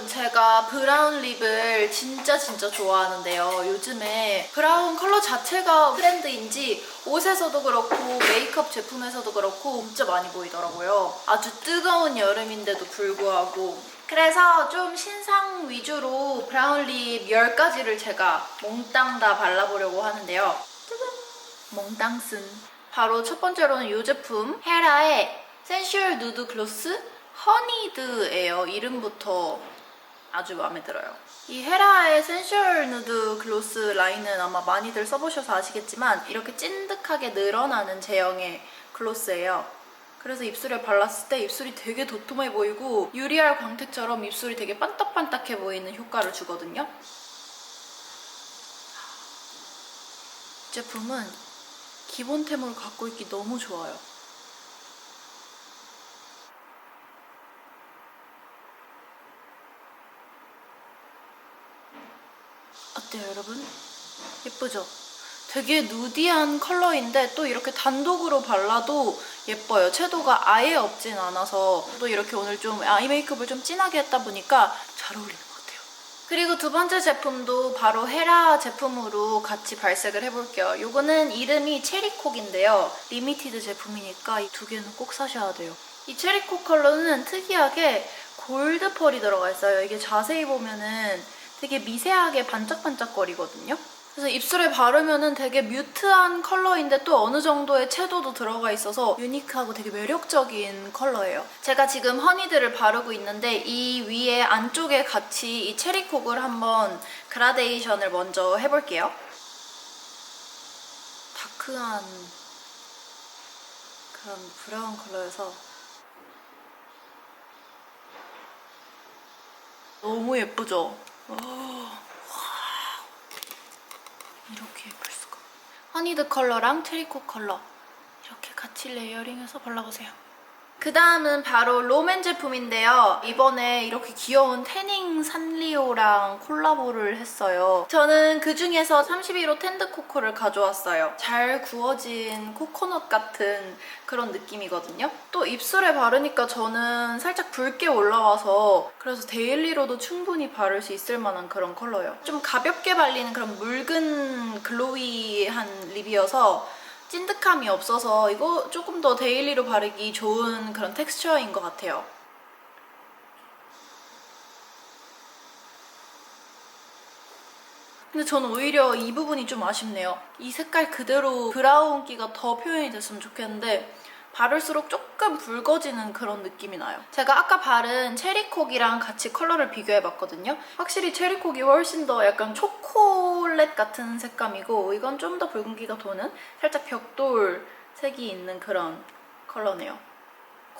여러분, 제가 브라운 립을 진짜 좋아하는데요. 요즘에 브라운 컬러 자체가 트렌드인지 옷에서도 그렇고 메이크업 제품에서도 그렇고 진짜 많이 보이더라고요. 아주 뜨거운 여름인데도 불구하고. 그래서 좀 신상 위주로 브라운 립 10가지를 제가 몽땅 다 발라보려고 하는데요. 짜잔! 몽땅 쓴. 바로 첫 번째로는 이 제품 헤라의 센슈얼 누드 글로스 허니드예요. 이름부터 아주 마음에 들어요. 이 헤라의 센슈얼 누드 글로스 라인은 아마 많이들 써보셔서 아시겠지만 이렇게 찐득하게 늘어나는 제형의 글로스예요. 그래서 입술에 발랐을 때 입술이 되게 도톰해 보이고 유리알 광택처럼 입술이 되게 반딱반딱해 보이는 효과를 주거든요. 이 제품은 기본템으로 갖고 있기 너무 좋아요. 어때요, 여러분? 예쁘죠? 되게 누디한 컬러인데 또 이렇게 단독으로 발라도 예뻐요. 채도가 아예 없진 않아서 또 이렇게 오늘 좀 아이 메이크업을 좀 진하게 했다 보니까 잘 어울리는 것 같아요. 그리고 두 번째 제품도 바로 헤라 제품으로 같이 발색을 해볼게요. 이거는 이름이 체리콕인데요. 리미티드 제품이니까 이 두 개는 꼭 사셔야 돼요. 이 체리콕 컬러는 특이하게 골드 펄이 들어가 있어요. 이게 자세히 보면은 되게 미세하게 반짝반짝거리거든요. 그래서 입술에 바르면은 되게 뮤트한 컬러인데 또 어느 정도의 채도도 들어가 있어서 유니크하고 되게 매력적인 컬러예요. 제가 지금 허니드를 바르고 있는데 이 위에 안쪽에 같이 이 체리콕을 한번 그라데이션을 먼저 해볼게요. 다크한 그런 브라운 컬러여서 너무 예쁘죠? 이렇게 예쁠 수가. 허니드 컬러랑 체리콕 컬러 이렇게 같이 레이어링해서 발라보세요. 그 다음은 바로 롬앤 제품인데요. 이번에 이렇게 귀여운 태닝 산리오랑 콜라보를 했어요. 저는 그 중에서 31호 텐드 코코를 가져왔어요. 잘 구워진 코코넛 같은 그런 느낌이거든요. 또 입술에 바르니까 저는 살짝 붉게 올라와서 그래서 데일리로도 충분히 바를 수 있을 만한 그런 컬러예요. 좀 가볍게 발리는 그런 묽은 글로이한 립이어서 찐득함이 없어서 이거 조금 더 데일리로 바르기 좋은 그런 텍스처인 것 같아요. 근데 저는 오히려 이 부분이 좀 아쉽네요. 이 색깔 그대로 브라운기가 더 표현이 됐으면 좋겠는데 바를수록 조금 붉어지는 그런 느낌이 나요. 제가 아까 바른 체리콕이랑 같이 컬러를 비교해봤거든요. 확실히 체리콕이 훨씬 더 약간 초콜릿 같은 색감이고 이건 좀 더 붉은기가 도는 살짝 벽돌 색이 있는 그런 컬러네요.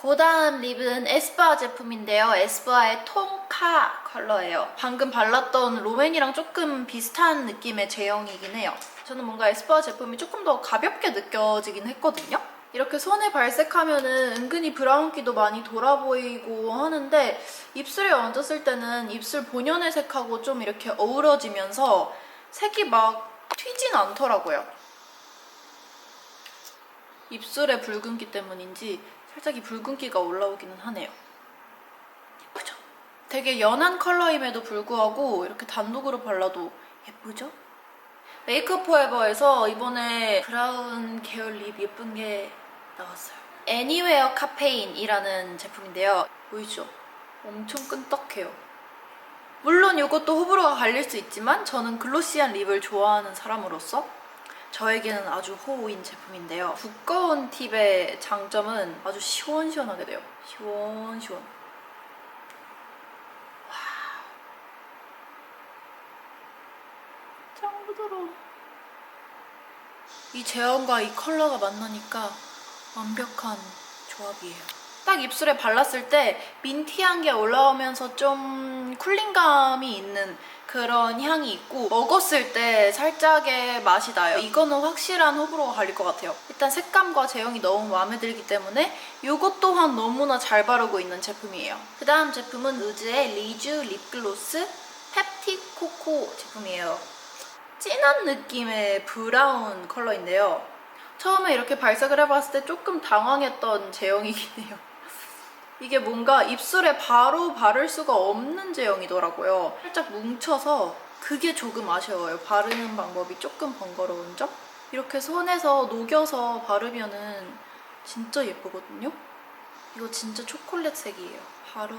그 다음 립은 에스쁘아 제품인데요. 에스쁘아의 톰카 컬러예요. 방금 발랐던 롬앤이랑 조금 비슷한 느낌의 제형이긴 해요. 저는 뭔가 에스쁘아 제품이 조금 더 가볍게 느껴지긴 했거든요. 이렇게 손에 발색하면은 은근히 브라운기도 많이 돌아 보이고 하는데 입술에 얹었을 때는 입술 본연의 색하고 좀 이렇게 어우러지면서 색이 막 튀진 않더라고요. 입술의 붉은기 때문인지 살짝 이 붉은기가 올라오기는 하네요. 예쁘죠? 되게 연한 컬러임에도 불구하고 이렇게 단독으로 발라도 예쁘죠? 메이크업 포에버에서 이번에 브라운 계열 립 예쁜 게 나왔어요. 애니웨어 카페인이라는 제품인데요. 보이죠? 엄청 끈적해요. 물론 이것도 호불호가 갈릴 수 있지만 저는 글로시한 립을 좋아하는 사람으로서 저에게는 아주 호인 제품인데요. 두꺼운 팁의 장점은 아주 시원시원하게 돼요. 시원시원. 와, 짱 부드러워. 이 제형과 이 컬러가 만나니까 완벽한 조합이에요. 딱 입술에 발랐을 때 민티한 게 올라오면서 좀 쿨링감이 있는 그런 향이 있고 먹었을 때 살짝의 맛이 나요. 이거는 확실한 호불호가 갈릴 것 같아요. 일단 색감과 제형이 너무 마음에 들기 때문에 이것 또한 너무나 잘 바르고 있는 제품이에요. 그 다음 제품은 루즈의 리쥬 립글로스 펩틱 코코 제품이에요. 진한 느낌의 브라운 컬러인데요. 처음에 이렇게 발색을 해봤을 때 조금 당황했던 제형이긴 해요. 이게 뭔가 입술에 바로 바를 수가 없는 제형이더라고요. 살짝 뭉쳐서 그게 조금 아쉬워요. 바르는 방법이 조금 번거로운 점? 이렇게 손에서 녹여서 바르면은 진짜 예쁘거든요? 이거 진짜 초콜릿 색이에요. 바로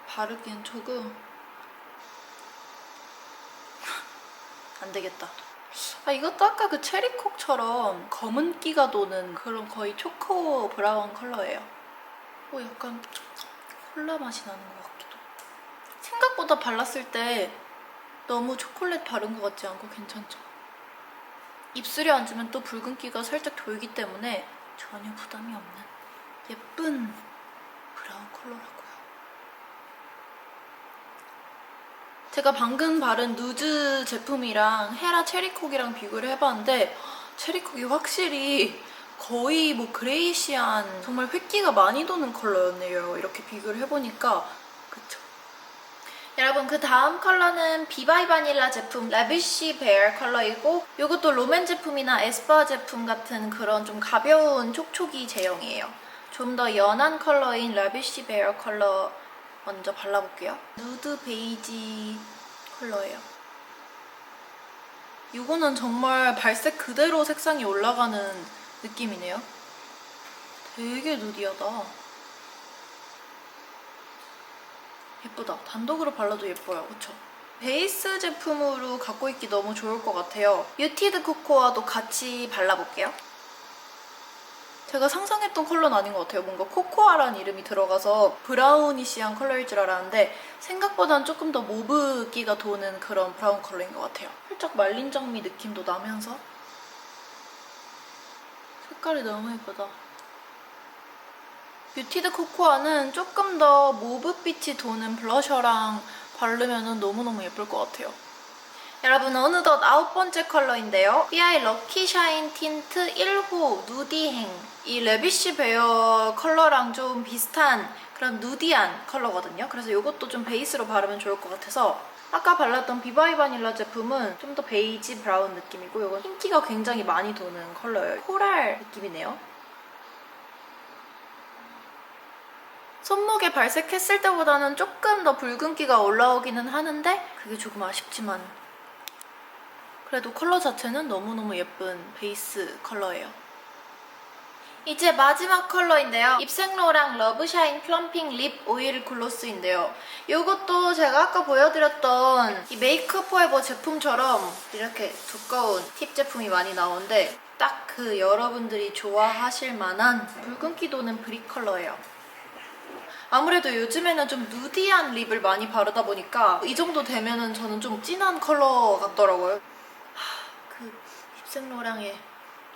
바르기엔 조금 안 되겠다. 아, 이것도 아까 그 체리콕처럼 검은기가 도는 그런 거의 초코 브라운 컬러예요. 약간 콜라 맛이 나는 것 같기도. 생각보다 발랐을 때 너무 초콜릿 바른 것 같지 않고 괜찮죠? 입술에 앉으면 또 붉은기가 살짝 돌기 때문에 전혀 부담이 없는 예쁜 브라운 컬러라고요. 제가 방금 바른 누드 제품이랑 헤라 체리콕이랑 비교를 해봤는데 체리콕이 확실히 거의 뭐 그레이시한 정말 획기가 많이 도는 컬러였네요. 이렇게 비교를 해보니까 그쵸? 여러분 그 다음 컬러는 비바이 바닐라 제품 라비쉬 베어 컬러이고 이것도 롬앤 제품이나 에스쁘아 제품 같은 그런 좀 가벼운 촉촉이 제형이에요. 좀 더 연한 컬러인 라비쉬 베어 컬러 먼저 발라볼게요. 누드 베이지 컬러예요. 이거는 정말 발색 그대로 색상이 올라가는 느낌이네요. 되게 누디하다. 예쁘다. 단독으로 발라도 예뻐요. 그쵸? 베이스 제품으로 갖고 있기 너무 좋을 것 같아요. 뮤티드 코코아도 같이 발라볼게요. 제가 상상했던 컬러는 아닌 것 같아요. 뭔가 코코아라는 이름이 들어가서 브라우니시한 컬러일 줄 알았는데 생각보다는 조금 더 모브기가 도는 그런 브라운 컬러인 것 같아요. 살짝 말린 장미 느낌도 나면서 색깔이 너무 예쁘다. 뮤티드 코코아는 조금 더 모브빛이 도는 블러셔랑 바르면 너무너무 예쁠 것 같아요. 여러분 어느덧 9번째 컬러인데요. BI 럭키 샤인 틴트 1호 누디행. 이 레비쉬 베어 컬러랑 좀 비슷한 그런 누디한 컬러거든요. 그래서 이것도 좀 베이스로 바르면 좋을 것 같아서 아까 발랐던 비바이 바닐라 제품은 좀 더 베이지 브라운 느낌이고 이건 흰기가 굉장히 많이 도는 컬러예요. 코랄 느낌이네요. 손목에 발색했을 때보다는 조금 더 붉은기가 올라오기는 하는데 그게 조금 아쉽지만 그래도 컬러 자체는 너무너무 예쁜 베이스 컬러예요. 이제 마지막 컬러인데요. 입생로랑 러브샤인 플럼핑 립 오일 글로스인데요. 이것도 제가 아까 보여드렸던 이 메이크업 포에버 제품처럼 이렇게 두꺼운 팁 제품이 많이 나오는데 딱 그 여러분들이 좋아하실 만한 붉은기 도는 브릭 컬러예요. 아무래도 요즘에는 좀 누디한 립을 많이 바르다 보니까 이 정도 되면은 저는 좀 진한 컬러 같더라고요. 그 입생로랑의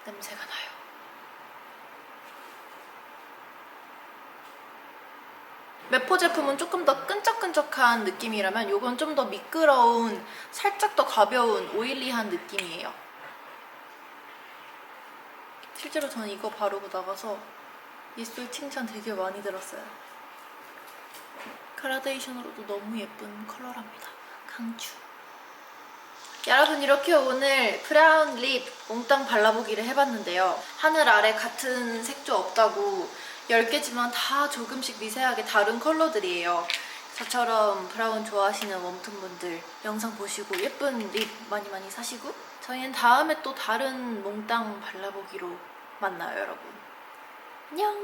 냄새가 나요. 메포 제품은 조금 더 끈적끈적한 느낌이라면 이건 좀 더 미끄러운 살짝 더 가벼운 오일리한 느낌이에요. 실제로 저는 이거 바르고 나가서 입술 칭찬 되게 많이 들었어요. 그라데이션으로도 너무 예쁜 컬러랍니다. 강추. 여러분 이렇게 오늘 브라운 립 몽땅 발라보기를 해봤는데요. 하늘 아래 같은 색조 없다고 10개지만 다 조금씩 미세하게 다른 컬러들이에요. 저처럼 브라운 좋아하시는 웜톤분들 영상 보시고 예쁜 립 많이 많이 사시고 저희는 다음에 또 다른 몽땅 발라보기로 만나요 여러분. 안녕.